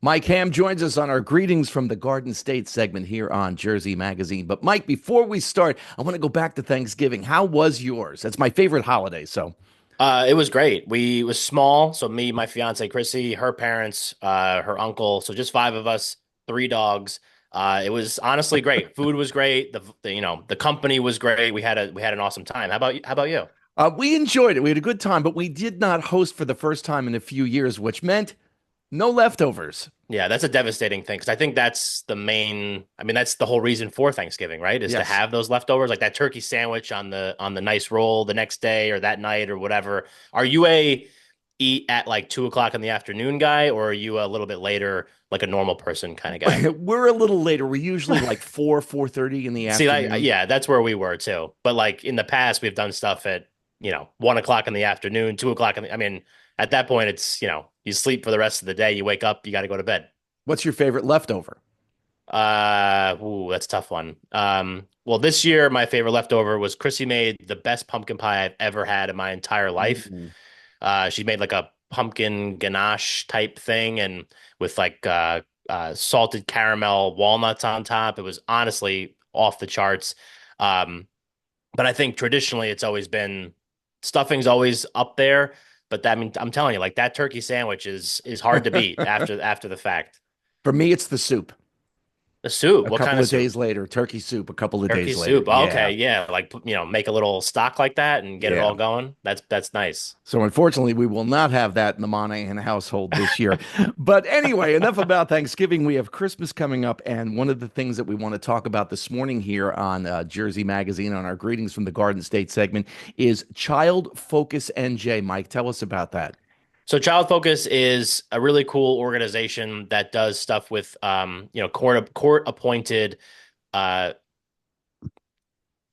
Mike Ham joins us on our Greetings from the Garden State segment here on Jersey Magazine. But Mike, before we start, I want to go back to Thanksgiving. How was yours? That's my favorite holiday. So, It was great. We was small, so me, my fiance Chrissy, her parents, her uncle, so just five of us, three dogs. It was honestly great. Food was great. The company was great. We had an awesome time. How about you? we enjoyed it. We had a good time, but we did not host for the first time in a few years, which meant no leftovers. Yeah, that's a devastating thing because I think that's the main. I mean, that's the whole reason for Thanksgiving, right? Is to Yes. have those leftovers, like that turkey sandwich on the nice roll the next day or that night or whatever. Are you a eat at like 2 o'clock in the afternoon guy, or are you a little bit later, like a normal person kind of guy? We're a little later. We're usually like 4:30 in the See, like, afternoon. yeah, that's where we were too. But like in the past, we've done stuff at 1 o'clock in the afternoon, 2 o'clock I mean, at that point, it's you sleep for the rest of the day. You wake up, you got to go to bed. What's your favorite leftover? That's a tough one. Well, this year my favorite leftover was Chrissy made the best pumpkin pie I've ever had in my entire life. Mm. She made like a pumpkin ganache type thing and with like salted caramel walnuts on top. It was honestly off the charts. Um, but I think traditionally it's always been stuffing's always up there. But that, I mean, I'm telling you, like that turkey sandwich is hard to beat after the fact. For me, it's the soup. The soup, A what kind couple of of soup? days later, turkey soup. A couple of Turkey days later. soup. Oh, Yeah. okay, yeah, like make a little stock like that and get it Yeah. all going. That's nice. So unfortunately, we will not have that in the Monahan household this year. But anyway, enough about Thanksgiving. We have Christmas coming up, and one of the things that we want to talk about this morning here on Jersey Magazine on our Greetings from the Garden State segment is Child Focus NJ. Mike, tell us about that. So Child Focus is a really cool organization that does stuff with court appointed uh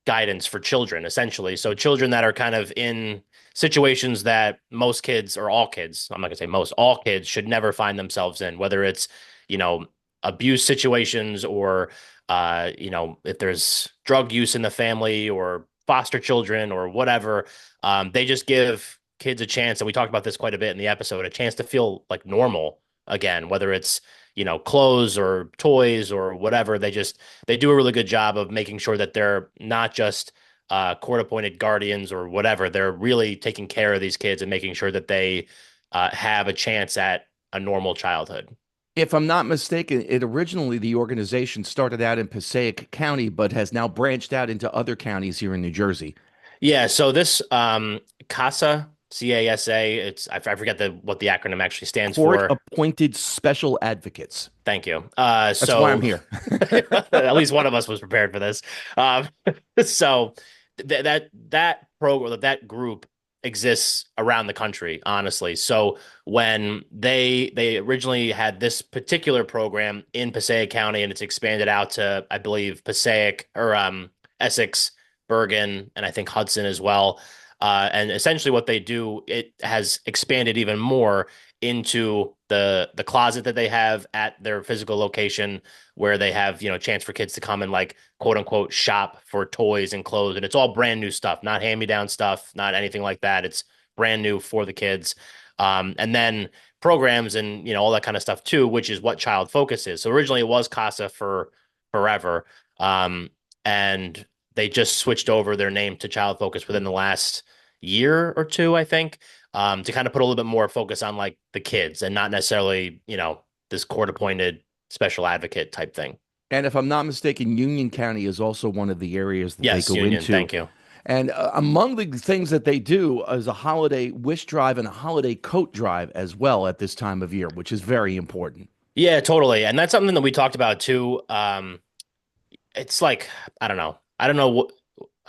guidance for children, essentially. So children that are kind of in situations that most kids or all kids, I'm not gonna say most, all kids should never find themselves in, whether it's, you know, abuse situations or if there's drug use in the family or foster children or whatever. They just give kids a chance, and we talked about this quite a bit in the episode, a chance to feel like normal again, whether it's clothes or toys or whatever. They do a really good job of making sure that they're not just court appointed guardians or whatever. They're really taking care of these kids and making sure that they have a chance at a normal childhood. If I'm not mistaken, it originally the organization started out in Passaic County, but has now branched out into other counties here in New Jersey. Yeah, so this CASA, CASA, I forget what the acronym actually stands Court for. appointed special advocates. Thank you. That's why I'm So here. at least one of us was prepared for this. Um, so that program, that group exists around the country, honestly. So when they originally had this particular program in Passaic County, and it's expanded out to, I believe, Passaic or Essex, Bergen, and I think Hudson as well. And essentially, what they do, it has expanded even more into the closet that they have at their physical location where they have, a chance for kids to come and like quote unquote shop for toys and clothes. And it's all brand new stuff, not hand-me-down stuff, not anything like that. It's brand new for the kids. And then programs and all that kind of stuff too, which is what Child Focus is. So originally it was CASA for forever. And they just switched over their name to Child Focus within the last year or two, I think, to kind of put a little bit more focus on like the kids and not necessarily, this court appointed special advocate type thing. And if I'm not mistaken, Union County is also one of the areas that they Yes, go Union. into. Thank you. And among the things that they do is a holiday wish drive and a holiday coat drive as well at this time of year, which is very important. Yeah, totally. And that's something that we talked about too. It's like, I don't know. I don't know what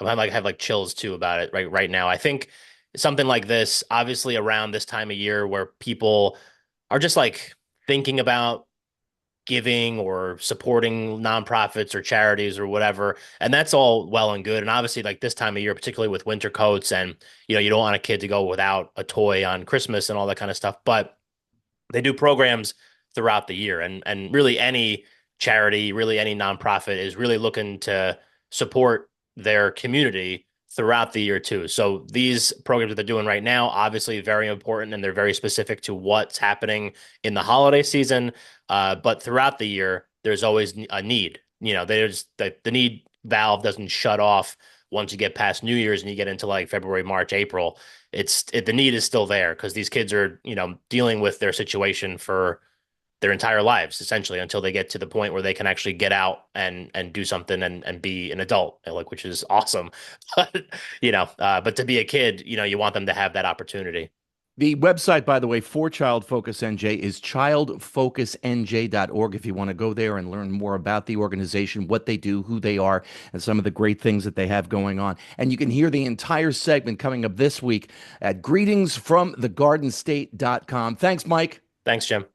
I like have like chills too about it right now. I think something like this, obviously around this time of year where people are just like thinking about giving or supporting nonprofits or charities or whatever. And that's all well and good. And obviously, like this time of year, particularly with winter coats and, you don't want a kid to go without a toy on Christmas and all that kind of stuff. But they do programs throughout the year. And really any charity, really any nonprofit is really looking to support their community throughout the year too. So these programs that they're doing right now, obviously very important and they're very specific to what's happening in the holiday season. But throughout the year, there's always a need. There's the need valve doesn't shut off once you get past New Year's and you get into like February, March, April. The need is still there because these kids are, dealing with their situation for their entire lives essentially until they get to the point where they can actually get out and do something and be an adult, like, which is awesome. But but to be a kid, you want them to have that opportunity. The website, by the way, for Child Focus NJ is childfocusnj.org if you want to go there and learn more about the organization, what they do, who they are, and some of the great things that they have going on. And you can hear the entire segment coming up this week at greetingsfromthegardenstate.com. Thanks, Mike. Thanks, Jim.